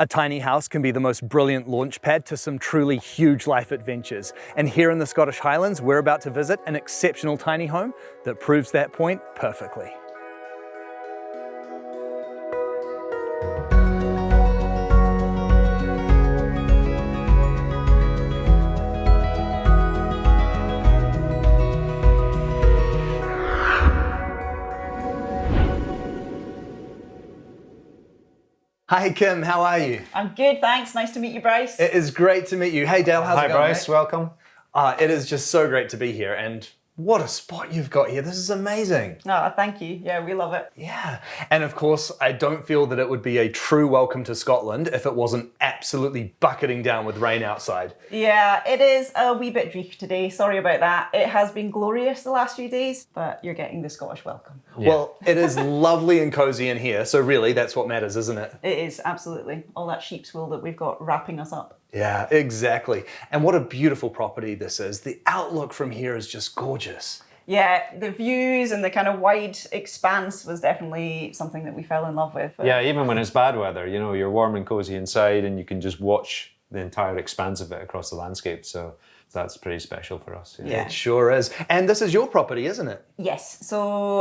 A tiny house can be the most brilliant launch pad to some truly huge life adventures. And here in the Scottish Highlands, we're about to visit an exceptional tiny home that proves that point perfectly. Hi Kim, how are you? I'm good, thanks. Nice to meet you, Bryce. It is great to meet you. Hey Dale, how's it going? Hi Bryce, mate? welcome. It is just so great to be here, and what a spot you've got here. This is amazing. Oh, thank you. Yeah, we love it. Yeah, and of course, I don't feel that it would be a true welcome to Scotland if it wasn't absolutely bucketing down with rain outside. Yeah, it is a wee bit dreich today. Sorry about that. It has been glorious the last few days, but you're getting the Scottish welcome. Yeah. Well, it is lovely and cozy in here, so really that's what matters, isn't it? It is, absolutely. All that sheep's wool that we've got wrapping us up. Yeah, exactly. And what a beautiful property this is. The outlook from here is just gorgeous. Yeah, the views and the kind of wide expanse was definitely something that we fell in love with. Yeah, even when it's bad weather, you know, you're warm and cozy inside and you can just watch the entire expanse of it across the landscape. So that's pretty special for us. Yeah. It sure is. And this is your property, isn't it? Yes. So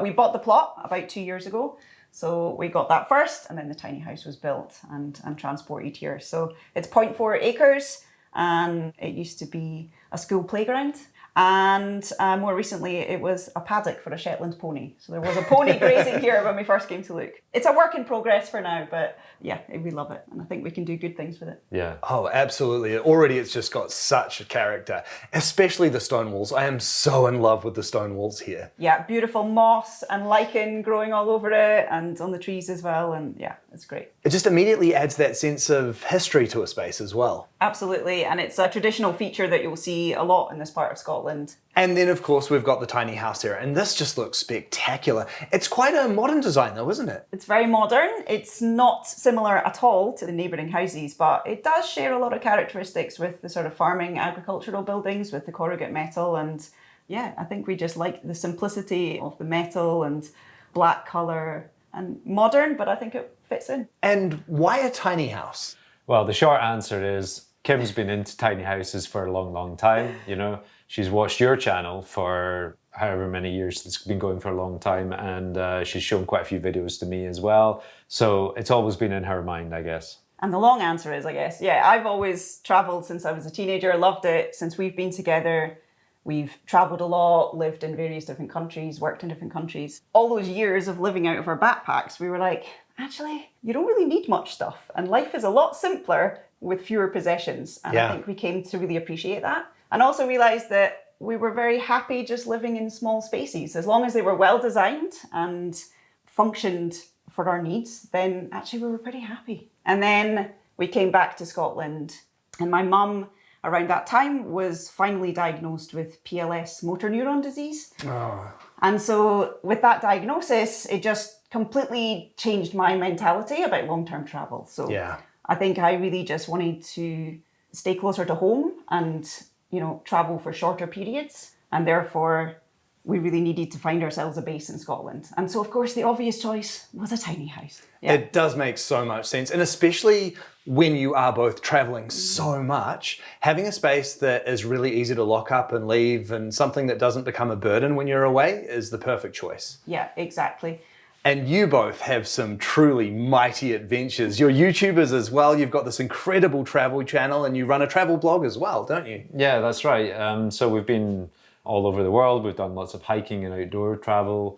we bought the plot about 2 years ago. So we got that first, and then the tiny house was built and transported here. So it's 0.4 acres, and it used to be a school playground. And more recently, it was a paddock for a Shetland pony. So there was a pony grazing here when we first came to look. It's a work in progress for now, but yeah, we love it. And I think we can do good things with it. Yeah. Oh, absolutely. Already it's just got such a character, especially the stone walls. I am so in love with the stone walls here. Yeah, beautiful moss and lichen growing all over it and on the trees as well. And yeah, it's great. It just immediately adds that sense of history to a space as well. Absolutely. And it's a traditional feature that you'll see a lot in this part of Scotland. And then, of course, we've got the tiny house here, and this just looks spectacular. It's quite a modern design, though, isn't it? It's very modern. It's not similar at all to the neighbouring houses, but it does share a lot of characteristics with the sort of farming agricultural buildings with the corrugate metal. And yeah, I think we just like the simplicity of the metal and black colour and modern, but I think it fits in. And why a tiny house? Well, the short answer is Kim's been into tiny houses for a long, long time. You know, she's watched your channel for however many years. It's been going for a long time, and she's shown quite a few videos to me as well. So it's always been in her mind, I guess. And the long answer is, I guess, yeah, I've always travelled since I was a teenager, loved it. Since we've been together, we've travelled a lot, lived in various different countries, worked in different countries. All those years of living out of our backpacks, we were like, actually, you don't really need much stuff. And life is a lot simpler with fewer possessions. And I think we came to really appreciate that. And also realised that we were very happy just living in small spaces. As long as they were well designed and functioned for our needs, then actually we were pretty happy. And then we came back to Scotland, and my mum around that time was finally diagnosed with PLS, motor neuron disease. Oh. And so with that diagnosis, it just completely changed my mentality about long-term travel. So Yeah. I think I really just wanted to stay closer to home and, you know, travel for shorter periods. And therefore, we really needed to find ourselves a base in Scotland. And so, of course, the obvious choice was a tiny house. Yeah. It does make so much sense. And especially when you are both traveling so much, having a space that is really easy to lock up and leave and something that doesn't become a burden when you're away is the perfect choice. Yeah, exactly. And you both have some truly mighty adventures. You're YouTubers as well. You've got this incredible travel channel and you run a travel blog as well, don't you? Yeah, that's right. So we've been all over the world. We've done lots of hiking and outdoor travel,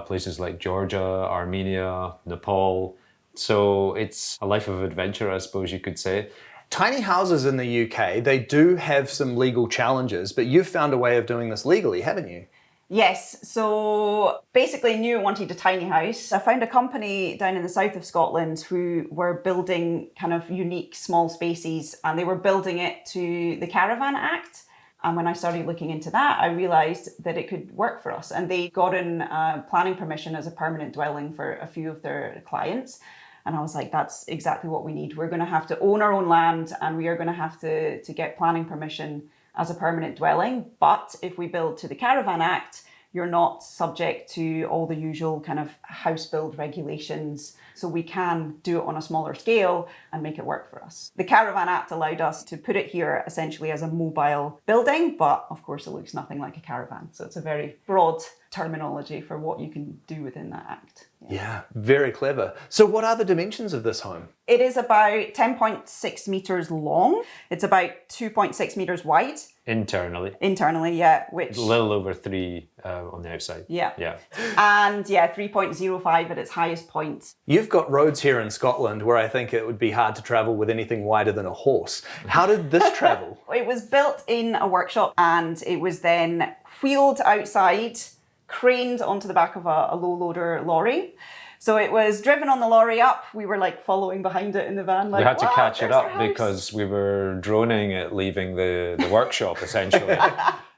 places like Georgia, Armenia, Nepal. So it's a life of adventure, I suppose you could say. Tiny houses in the UK, they do have some legal challenges, but you've found a way of doing this legally, haven't you? Yes, so basically knew I wanted a tiny house. I found a company down in the south of Scotland who were building kind of unique small spaces, and they were building it to the Caravan Act. And when I started looking into that, I realised that it could work for us. And they got in planning permission as a permanent dwelling for a few of their clients. And I was like, that's exactly what we need. We're going to have to own our own land, and we are going to have to get planning permission as a permanent dwelling. But if we build to the Caravan Act, You're not subject to all the usual kind of house build regulations. So we can do it on a smaller scale and make it work for us. The Caravan Act allowed us to put it here essentially as a mobile building, but of course it looks nothing like a caravan. So it's a very broad terminology for what you can do within that act. Yeah, very clever. So what are the dimensions of this home? It is about 10.6 meters long. It's about 2.6 meters wide. Internally, yeah. Which A little over 3 on the outside. Yeah. Yeah. And 3.05 at its highest point. You've got roads here in Scotland where I think it would be hard to travel with anything wider than a horse. How did this travel? It was built in a workshop and it was then wheeled outside, craned onto the back of a low loader lorry. So it was driven on the lorry up. We were like following behind it in the van. Like, We had to "Wow, catch it there's our up house." because we were droning it leaving the workshop essentially.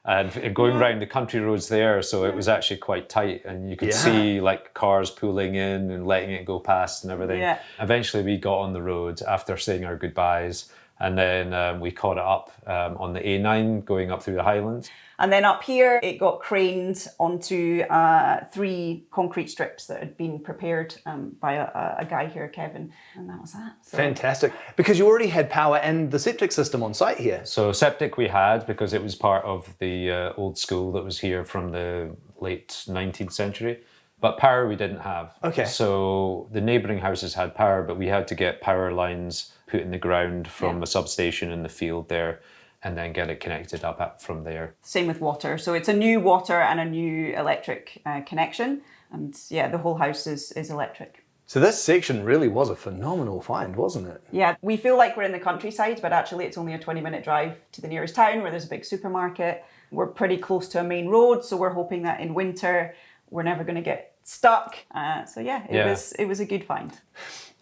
And going round the country roads there, so it was actually quite tight and you could see like cars pulling in and letting it go past and everything. Yeah. Eventually we got on the road after saying our goodbyes, and then we caught it up on the A9 going up through the Highlands. And then up here, it got craned onto 3 concrete strips that had been prepared by a guy here, Kevin, and that was that. So, Fantastic. Because you already had power and the septic system on site here. So septic we had because it was part of the old school that was here from the late 19th century. But power we didn't have. Okay. So the neighbouring houses had power, but we had to get power lines put in the ground from a substation in the field there and then get it connected up from there. Same with water. So it's a new water and a new electric connection. And the whole house is electric. So this section really was a phenomenal find, wasn't it? Yeah, we feel like we're in the countryside, but actually it's only a 20-minute drive to the nearest town where there's a big supermarket. We're pretty close to a main road, so we're hoping that in winter we're never going to get stuck. It was a good find.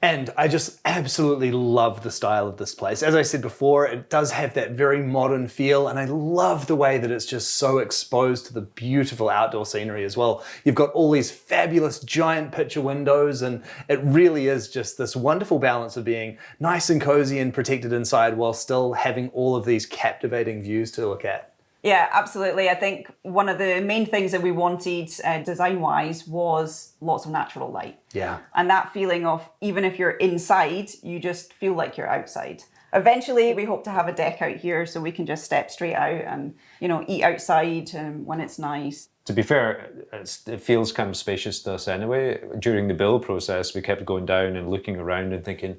And I just absolutely love the style of this place. As I said before, it does have that very modern feel, and I love the way that it's just so exposed to the beautiful outdoor scenery as well. You've got all these fabulous giant picture windows, and it really is just this wonderful balance of being nice and cozy and protected inside while still having all of these captivating views to look at. Yeah, absolutely. I think one of the main things that we wanted design-wise was lots of natural light. Yeah. And that feeling of even if you're inside, you just feel like you're outside. Eventually, we hope to have a deck out here so we can just step straight out and, eat outside when it's nice. To be fair, it feels kind of spacious to us anyway. During the build process, we kept going down and looking around and thinking,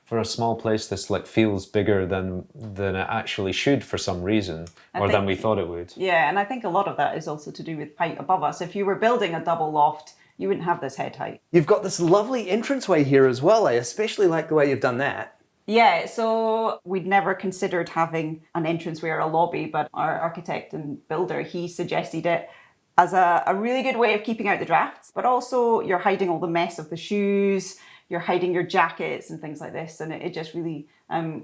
for a small place, this feels bigger than it actually should for some reason, than we thought it would. Yeah, and I think a lot of that is also to do with height above us. If you were building a double loft, you wouldn't have this head height. You've got this lovely entranceway here as well. I especially like the way you've done that. Yeah, so we'd never considered having an entranceway or a lobby, but our architect and builder, he suggested it as a really good way of keeping out the drafts, but also you're hiding all the mess of the shoes, you're hiding your jackets and things like this, and it just really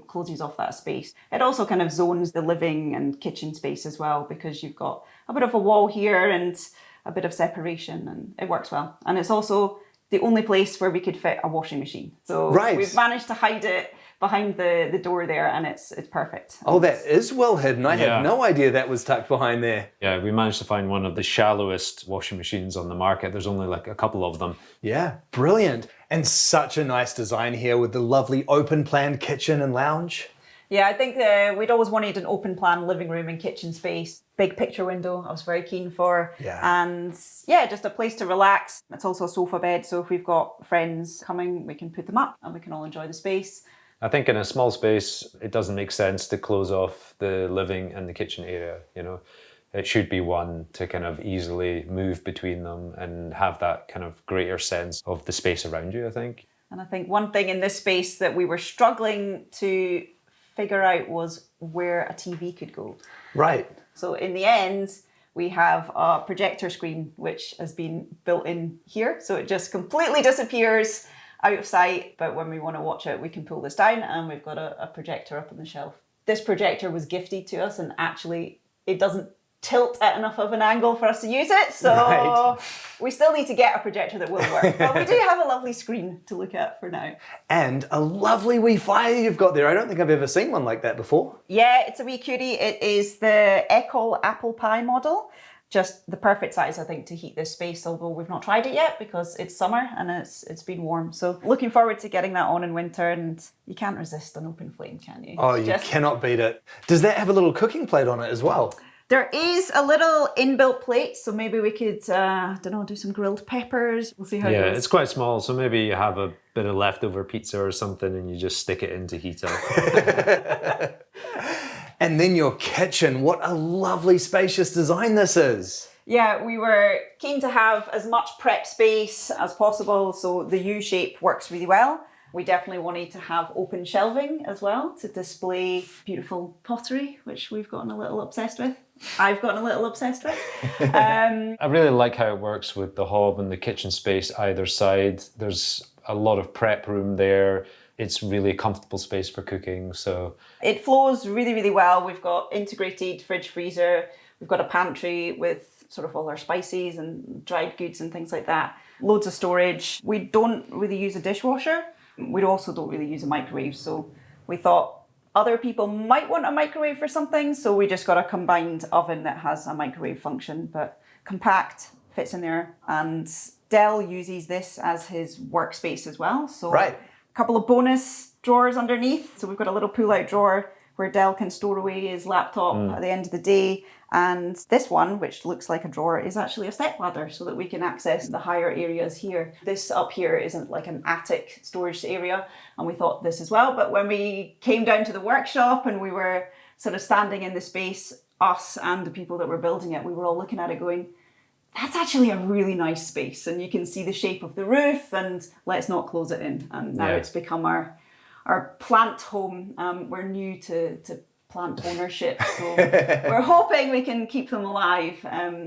closes off that space. It also kind of zones the living and kitchen space as well, because you've got a bit of a wall here and a bit of separation, and it works well. And it's also the only place where we could fit a washing machine. So we've managed to hide it behind the door there, and it's perfect. Oh, that is well hidden. I had no idea that was tucked behind there. Yeah, we managed to find one of the shallowest washing machines on the market. There's only a couple of them. Yeah, brilliant. And such a nice design here with the lovely open planned kitchen and lounge. Yeah, I think we'd always wanted an open plan living room and kitchen space. Big picture window, I was very keen for. Yeah. And just a place to relax. It's also a sofa bed, so if we've got friends coming, we can put them up and we can all enjoy the space. I think in a small space, it doesn't make sense to close off the living and the kitchen area, It should be one to kind of easily move between them and have that kind of greater sense of the space around you, I think. And I think one thing in this space that we were struggling to figure out was where a TV could go. Right. So in the end, we have a projector screen, which has been built in here. So it just completely disappears out of sight, but when we want to watch it, we can pull this down and we've got a projector up on the shelf. This projector was gifted to us, and actually it doesn't tilt at enough of an angle for us to use it, so we still need to get a projector that will work. But we do have a lovely screen to look at for now. And a lovely wee fire you've got there. I don't think I've ever seen one like that before. Yeah, it's a wee cutie. It is the Ecol apple pie model. just the perfect size, I think, to heat this space, although we've not tried it yet because it's summer and it's been warm. So looking forward to getting that on in winter, and you can't resist an open flame, can you? Oh, you cannot beat it. Does that have a little cooking plate on it as well? There is a little inbuilt plate, so maybe we could, do some grilled peppers. We'll see how it goes. Yeah, it's quite small, so maybe you have a bit of leftover pizza or something and you just stick it in to heat up. And then your kitchen. What a lovely spacious design this is. Yeah, we were keen to have as much prep space as possible, so the U shape works really well. We definitely wanted to have open shelving as well to display beautiful pottery, which we've gotten a little obsessed with. I've gotten a little obsessed with. I really like how it works with the hob and the kitchen space either side. There's a lot of prep room there. It's really a comfortable space for cooking. So it flows really, really well. We've got integrated fridge freezer. We've got a pantry with sort of all our spices and dried goods and things like that. Loads of storage. We don't really use a dishwasher. We also don't really use a microwave. So we thought other people might want a microwave for something. So we just got a combined oven that has a microwave function, but compact, fits in there. And Dell uses this as his workspace as well. So Right. a couple of bonus drawers underneath. So we've got a little pull-out drawer where Dell can store away his laptop at the end of the day. And this one, which looks like a drawer, is actually a stepladder so that we can access the higher areas here. This up here isn't like an attic storage area, and we thought this as well. But when we came down to the workshop and we were sort of standing in the space, us and the people that were building it, we were all looking at it going, that's actually a really nice space. And you can see the shape of the roof, and let's not close it in. And now it's become our plant home. We're new to plant ownership, so we're hoping we can keep them alive.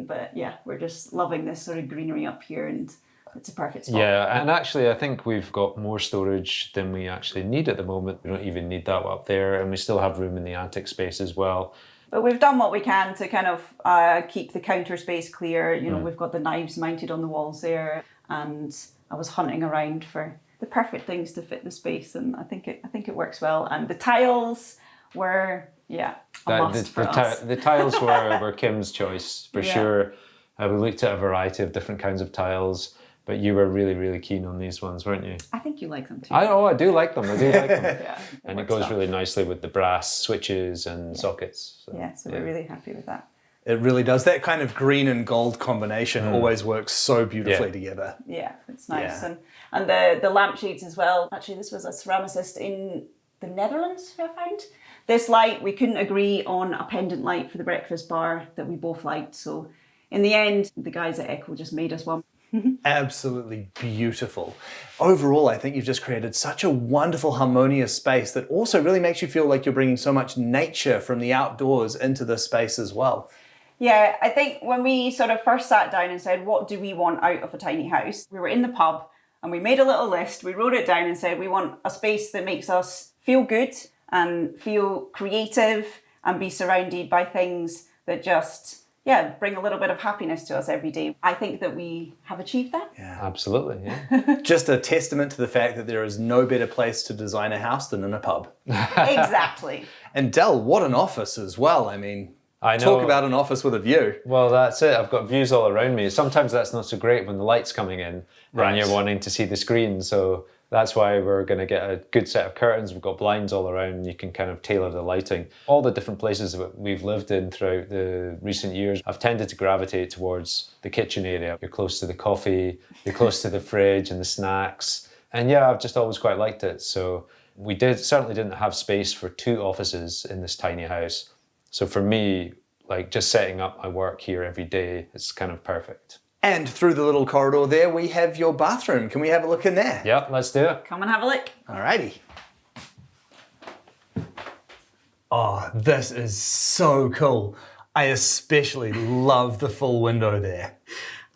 But yeah, we're just loving this sort of greenery up here, and it's a perfect spot. yeah, and actually I think we've got more storage than we actually need at the moment. We don't even need that up there, and we still have room in the attic space as well. But we've done what we can to kind of keep the counter space clear. You know, we've got the knives mounted on the walls there, and I was hunting around for the perfect things to fit the space, and I think it works well. And the tiles were a must for us. The tiles were Kim's choice for sure. We looked at a variety of different kinds of tiles, but you were really, really keen on these ones, weren't you? I think you like them too. I do like them. I do like them. Yeah, And it goes really nicely with the brass switches and sockets. So, so we're really happy with that. It really does. That kind of green and gold combination always works so beautifully together. Yeah, it's nice. Yeah. And the lampshades as well. Actually, this was a ceramicist in the Netherlands who I found. This light, we couldn't agree on a pendant light for the breakfast bar that we both liked. So in the end, the guys at Echo just made us one. Absolutely beautiful. Overall, I think you've just created such a wonderful, harmonious space that also really makes you feel like you're bringing so much nature from the outdoors into this space as well. Yeah, I think when we sort of first sat down and said, what do we want out of a tiny house? We were in the pub and we made a little list. We wrote it down and said, we want a space that makes us feel good and feel creative and be surrounded by things that just, bring a little bit of happiness to us every day. I think that we have achieved that. Yeah. Absolutely, yeah. Just a testament to the fact that there is no better place to design a house than in a pub. Exactly. And Del, what an office as well. I mean, I know. talk about an office with a view. Well, that's it. I've got views all around me. Sometimes that's not so great when the light's coming in and you're wanting to see the screen. So that's why we're going to get a good set of curtains. We've got blinds all around and you can kind of tailor the lighting. All the different places that we've lived in throughout the recent years, I've tended to gravitate towards the kitchen area. You're close to the coffee, you're close to the fridge and the snacks. And yeah, I've just always quite liked it. So we certainly didn't have space for 2 offices in this tiny house. So for me, like just setting up my work here every day, it's kind of perfect. And through the little corridor there, we have your bathroom. Can we have a look in there? Yep, let's do it. Come and have a look. Alrighty. Oh, this is so cool. I especially love the full window there.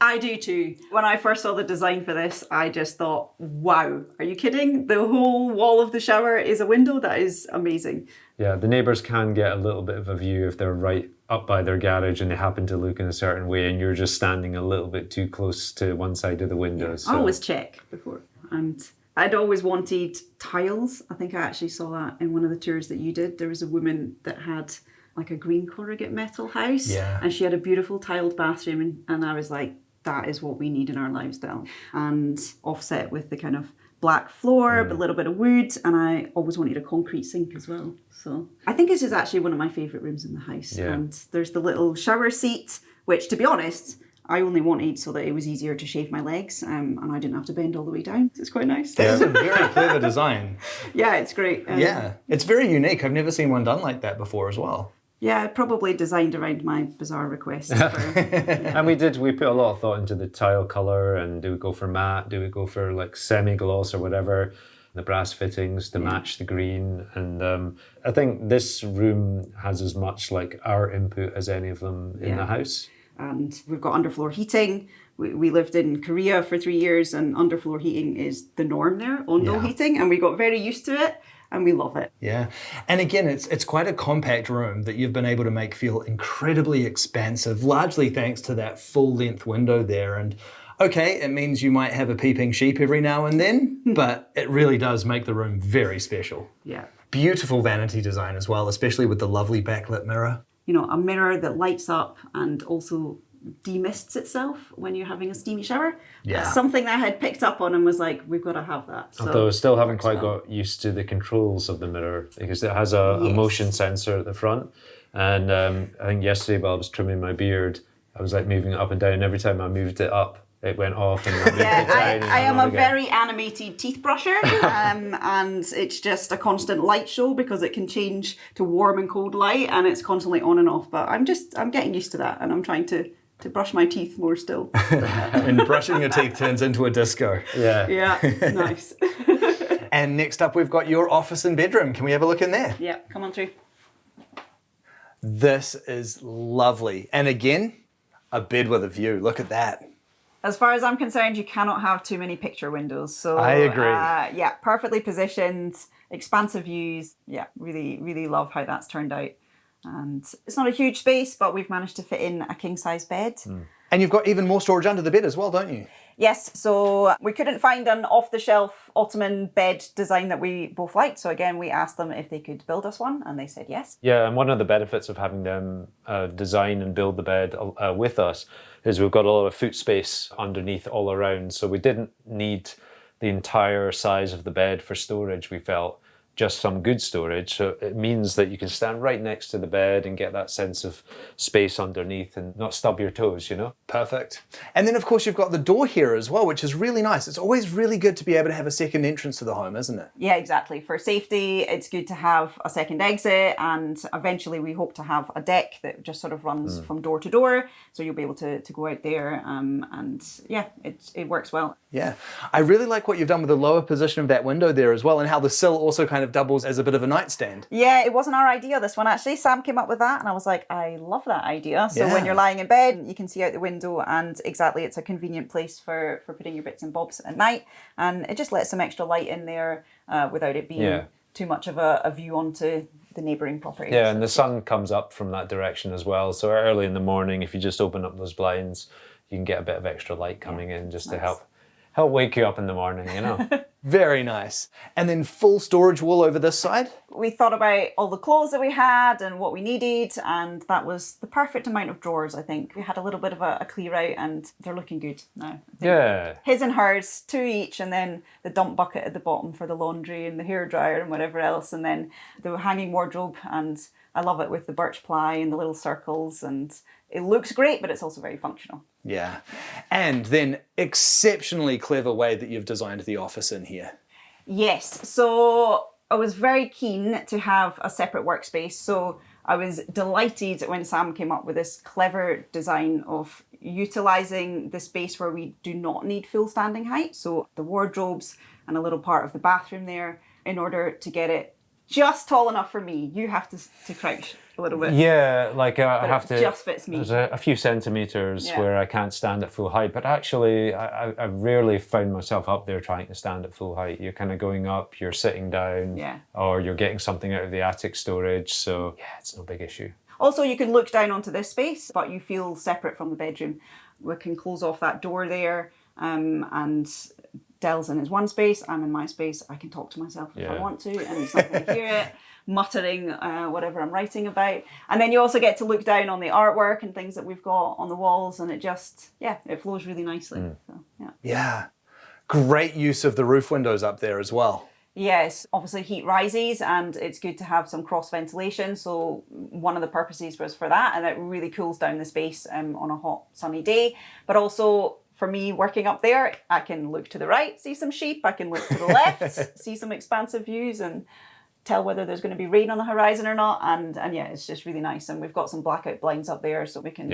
I do too. When I first saw the design for this, I just thought, wow, are you kidding? The whole wall of the shower is a window? That is amazing. Yeah, the neighbours can get a little bit of a view if they're right up by their garage and they happen to look in a certain way and you're just standing a little bit too close to one side of the window. I always check before. And I'd always wanted tiles. I think I actually saw that in one of the tours that you did. There was a woman that had like a green corrugate metal house. Yeah. And she had a beautiful tiled bathroom, and I was like, that is what we need in our lifestyle. And offset with the kind of black floor, but a little bit of wood, and I always wanted a concrete sink as well. So I think this is actually one of my favourite rooms in the house. Yeah. And there's the little shower seat, which, to be honest, I only wanted so that it was easier to shave my legs, and I didn't have to bend all the way down. It's quite nice. That is a very clever design. Yeah, it's great. Yeah, it's very unique. I've never seen one done like that before as well. Yeah, probably designed around my bizarre requests. And we put a lot of thought into the tile colour, and do we go for matte, do we go for like semi-gloss or whatever, the brass fittings to match the green. And I think this room has as much like our input as any of them in the house. And we've got underfloor heating. We lived in Korea for 3 years, and underfloor heating is the norm there, ondo heating, and we got very used to it. And we love it. Yeah. And again, it's quite a compact room that you've been able to make feel incredibly expansive, largely thanks to that full length window there. And okay, it means you might have a peeping sheep every now and then, but it really does make the room very special. Yeah. Beautiful vanity design as well, especially with the lovely backlit mirror. You know, a mirror that lights up and also demists itself when you're having a steamy shower. Yeah. That's something that I had picked up on and was like, we've got to have that. So, Although I still haven't quite got used to the controls of the mirror, because it has a motion sensor at the front. And I think yesterday while I was trimming my beard, I was like moving it up and down. And every time I moved it up, it went off. And I moved it down. I am a very animated teeth brusher, and it's just a constant light show because it can change to warm and cold light, and it's constantly on and off. But I'm getting used to that, and I'm trying to brush my teeth more still. And brushing your teeth turns into a disco. Yeah. Yeah, it's nice. And next up, we've got your office and bedroom. Can we have a look in there? Yeah, come on through. This is lovely. And again, a bed with a view. Look at that. As far as I'm concerned, you cannot have too many picture windows. So I agree. Yeah, perfectly positioned, expansive views. Yeah, really, really love how that's turned out. And it's not a huge space, but we've managed to fit in a king-size bed. And you've got even more storage under the bed as well, don't you? Yes, so we couldn't find an off-the-shelf Ottoman bed design that we both liked. So again, we asked them if they could build us one, and they said yes. Yeah, and one of the benefits of having them design and build the bed with us is we've got a lot of foot space underneath all around. So we didn't need the entire size of the bed for storage, we felt. Just some good storage. So it means that you can stand right next to the bed and get that sense of space underneath and not stub your toes, you know? Perfect. And then, of course, you've got the door here as well, which is really nice. It's always really good to be able to have a second entrance to the home, isn't it? Yeah, exactly. For safety, it's good to have a second exit, and eventually we hope to have a deck that just sort of runs from door to door. So you'll be able to go out there, and yeah, it works well. Yeah. I really like what you've done with the lower position of that window there as well, and how the sill also kind of doubles as a bit of a nightstand. Yeah, it wasn't our idea, this one actually. Sam came up with that, and I was like, I love that idea. So when you're lying in bed, you can see out the window, and exactly, it's a convenient place for putting your bits and bobs at night, and it just lets some extra light in there without it being too much of a view onto the neighbouring property. Yeah, and the sun comes up from that direction as well. So early in the morning, if you just open up those blinds, you can get a bit of extra light coming in just to help wake you up in the morning, you know. Very nice. And then full storage wall over this side. We thought about all the clothes that we had and what we needed, and that was the perfect amount of drawers, I think. We had a little bit of a clear out, and they're looking good now. Yeah. His and hers, 2 each, and then the dump bucket at the bottom for the laundry and the hairdryer and whatever else, and then the hanging wardrobe, and I love it with the birch ply and the little circles, and it looks great, but it's also very functional. Yeah. And then exceptionally clever way that you've designed the office in here. Yes. So I was very keen to have a separate workspace. So I was delighted when Sam came up with this clever design of utilising the space where we do not need full standing height. So the wardrobes and a little part of the bathroom there, in order to get it just tall enough for me. You have to crouch a little bit. Yeah, like I have to. Just fits me. There's a few centimeters where I can't stand at full height, but actually, I rarely found myself up there trying to stand at full height. You're kind of going up, you're sitting down, or you're getting something out of the attic storage. So yeah, it's no big issue. Also, you can look down onto this space, but you feel separate from the bedroom. We can close off that door there, and Del's in his one space, I'm in my space. I can talk to myself if I want to, and he's not going to hear it, muttering whatever I'm writing about. And then you also get to look down on the artwork and things that we've got on the walls, and it just, it flows really nicely. So, Yeah. Great use of the roof windows up there as well. Yes, obviously heat rises and it's good to have some cross ventilation. So one of the purposes was for that, and it really cools down the space on a hot sunny day. But also for me working up there, I can look to the right, see some sheep. I can look to the left, see some expansive views and tell whether there's going to be rain on the horizon or not. And it's just really nice. And we've got some blackout blinds up there so we can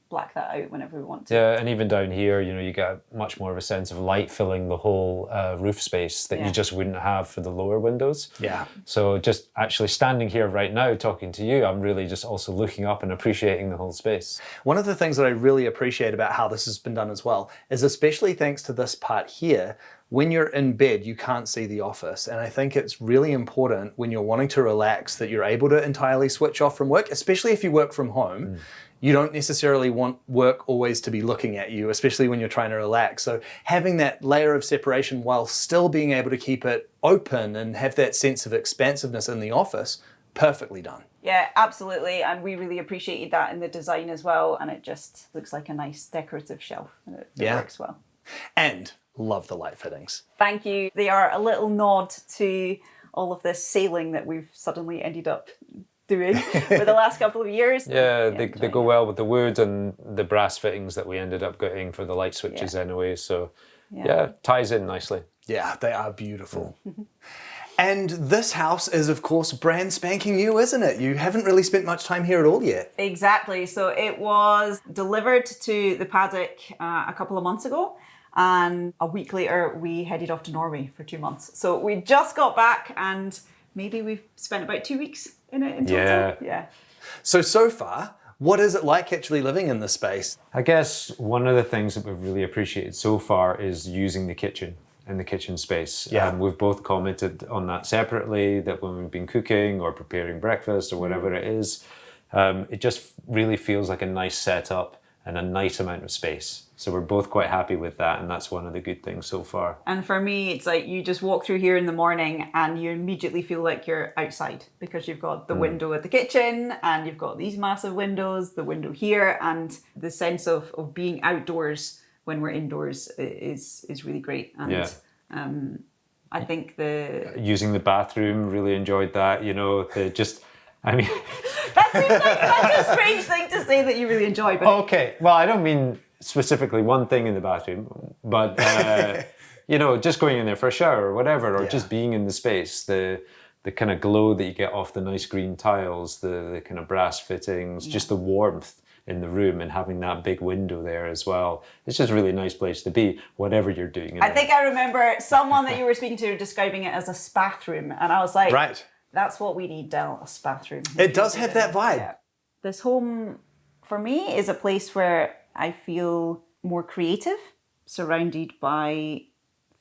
black that out whenever we want to. Yeah, and even down here, you get much more of a sense of light filling the whole roof space that you just wouldn't have for the lower windows. Yeah. So just actually standing here right now talking to you, I'm really just also looking up and appreciating the whole space. One of the things that I really appreciate about how this has been done as well is, especially thanks to this part here, when you're in bed, you can't see the office. And I think it's really important when you're wanting to relax that you're able to entirely switch off from work, especially if you work from home. You don't necessarily want work always to be looking at you, especially when you're trying to relax. So having that layer of separation while still being able to keep it open and have that sense of expansiveness in the office, perfectly done. Yeah, absolutely. And we really appreciated that in the design as well. And it just looks like a nice decorative shelf. And it works well. And love the light fittings. Thank you. They are a little nod to all of this sailing that we've suddenly ended up doing for the last couple of years. Yeah, they go well with the wood and the brass fittings that we ended up getting for the light switches anyway. So ties in nicely. Yeah, they are beautiful. And this house is, of course, brand spanking new, isn't it? You haven't really spent much time here at all yet. Exactly. So it was delivered to the paddock a couple of months ago. And a week later, we headed off to Norway for 2 months. So we just got back and maybe we've spent about 2 weeks in it in total. Yeah. So far, what is it like actually living in this space? I guess one of the things that we've really appreciated so far is using the kitchen and the kitchen space. Yeah. We've both commented on that separately, that when we've been cooking or preparing breakfast or whatever it is, it just really feels like a nice setup and a nice amount of space. So we're both quite happy with that, and that's one of the good things so far. And for me, it's like you just walk through here in the morning and you immediately feel like you're outside because you've got the window at the kitchen and you've got these massive windows, the window here, and the sense of being outdoors when we're indoors is really great. And I think using the bathroom, really enjoyed that, that seems like such a strange thing to say that you really enjoy. But okay, well, I don't mean specifically one thing in the bathroom, but just going in there for a shower or whatever, or just being in the space, the kind of glow that you get off the nice green tiles, the kind of brass fittings, just the warmth in the room, and having that big window there as well. It's just a really nice place to be, whatever you're doing in I think I remember someone that you were speaking to describing it as a spathroom, and I was like, right. That's what we need, Del, a spathroom. It does have that vibe. Yeah. This home, for me, is a place where I feel more creative, surrounded by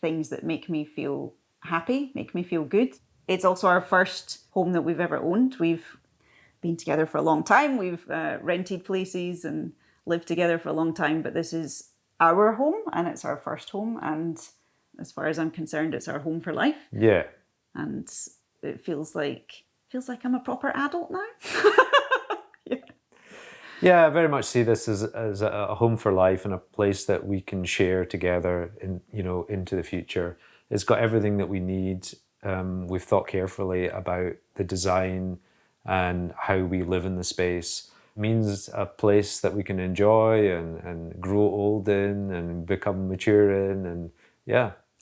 things that make me feel happy, make me feel good. It's also our first home that we've ever owned. We've been together for a long time. We've rented places and lived together for a long time, but this is our home and it's our first home. And as far as I'm concerned, it's our home for life. Yeah. And it feels like I'm a proper adult now. Yeah, I very much see this as a home for life and a place that we can share together into the future. It's got everything that we need. We've thought carefully about the design and how we live in the space. It means a place that we can enjoy and grow old in and become mature in, and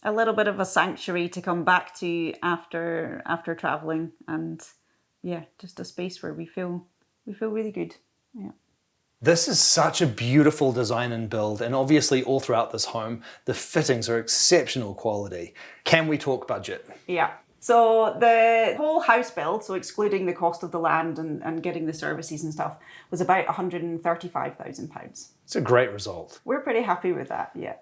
a little bit of a sanctuary to come back to after traveling, and just a space where we feel really good. Yeah. This is such a beautiful design and build, and obviously all throughout this home, the fittings are exceptional quality. Can we talk budget? Yeah. So the whole house build, so excluding the cost of the land and getting the services and stuff, was about £135,000. It's a great result. We're pretty happy with that, yeah.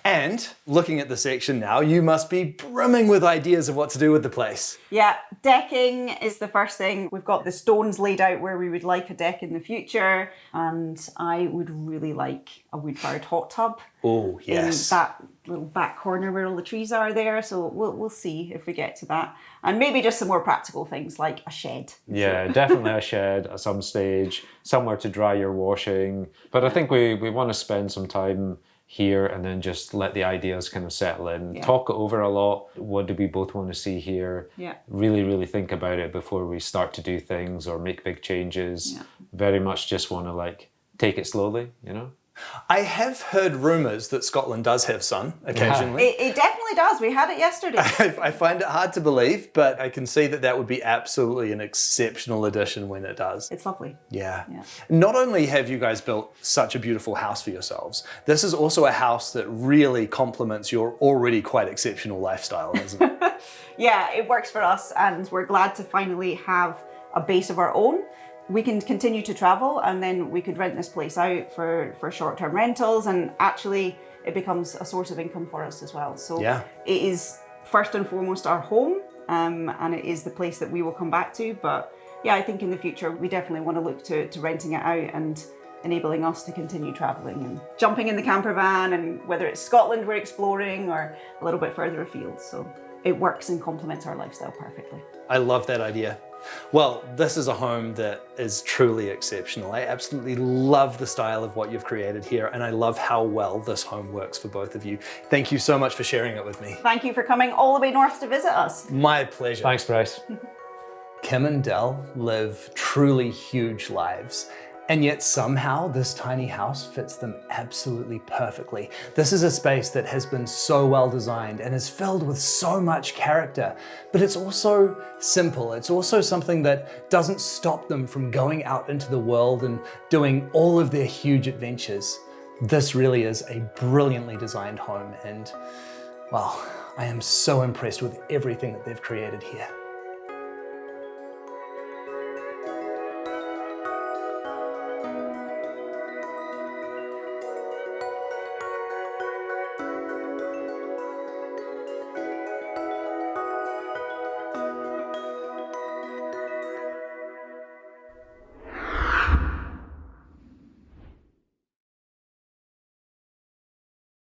And looking at the section now, you must be brimming with ideas of what to do with the place. Yeah, decking is the first thing. We've got the stones laid out where we would like a deck in the future, and I would really like a wood-fired hot tub. Oh, yes. In that little back corner where all the trees are there, so we'll see if we get to that. And maybe just some more practical things like a shed. Yeah, definitely a shed at some stage, somewhere to dry your washing. But I think we want to spend some time here and then just let the ideas kind of settle in. Talk it over a lot. What do we both want to see here? Yeah. Really, really think about it before we start to do things or make big changes. Yeah. Very much just want to like take it slowly, you know? I have heard rumours that Scotland does have sun occasionally. It definitely does. We had it yesterday. I find it hard to believe, but I can see that that would be absolutely an exceptional addition when it does. It's lovely. Yeah. Not only have you guys built such a beautiful house for yourselves, this is also a house that really complements your already quite exceptional lifestyle, isn't it? Yeah, it works for us, and we're glad to finally have a base of our own. We can continue to travel, and then we could rent this place out for short-term rentals, and actually it becomes a source of income for us as well. So it is first and foremost our home, and it is the place that we will come back to. But yeah, I think in the future we definitely want to look to renting it out and enabling us to continue traveling and jumping in the camper van, and whether it's Scotland we're exploring or a little bit further afield. So it works and complements our lifestyle perfectly. I love that idea. Well, this is a home that is truly exceptional. I absolutely love the style of what you've created here, and I love how well this home works for both of you. Thank you so much for sharing it with me. Thank you for coming all the way north to visit us. My pleasure. Thanks, Bryce. Kim and Del live truly huge lives, and yet somehow this tiny house fits them absolutely perfectly. This is a space that has been so well designed and is filled with so much character, but it's also simple. It's also something that doesn't stop them from going out into the world and doing all of their huge adventures. This really is a brilliantly designed home, and well, I am so impressed with everything that they've created here.